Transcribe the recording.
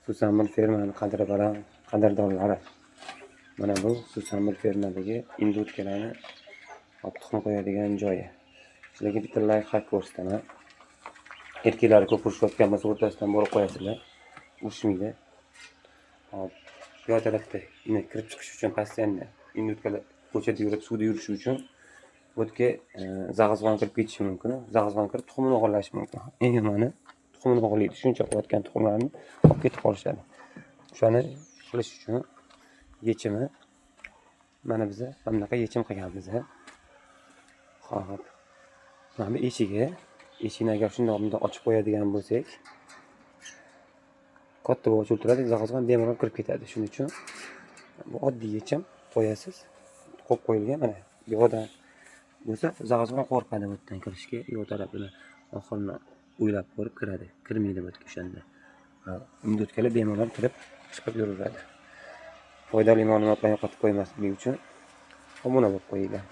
Susamur fermani qadri baland qadrdonlari. Mana bu Susamur fermadagi indutkalarni tuxum qo'yadigan joyi. Sizlarga bitta layfhak ko'rsataman. Erkaklar ko'p urushayotgan bo'lsa o'rtasidan borib qo'yasizlar. Urushmaydi. Hop, yo tarafda uni kirib chiqish uchun постоянно indutkalar ko'chada yurib suvda yurishi uchun o'tga zag'izg'on kirib ketishi mumkin. Zag'izg'on kirib tuxumni o'g'irlashi mumkin. Eng yomoni tuxumni o'g'irlaydi. Shuncha qo'yotgan tuxumlarni olib ketib qolishadi. O'shani qilish uchun yechimi mana biz bunaqa yechim qilganmiz. Xo'p. Mana bu eshikni agar shunday ochib qo'yadigan bo'lsak, katta ochib turadi, zag'izg'on bemalol kirib ketadi. Shuning uchun bu oddiy yechim qo'yasiz. Qo'yib qo'yilgan mana bu yo'ldan bo'lsa zag'izg'on qo'rqadi bu yerdan kirishga, yo'l tarafidan oxirini o'ylab ko'rib kiradi. Kirmaydi bu yerga o'shanda. Indutkalar bemalol kirib chiqib yuraveradi. Foydali ma'lumotlarni yo'qotib qo'ymaslik uchun obuna bo'lib qo'yinglar.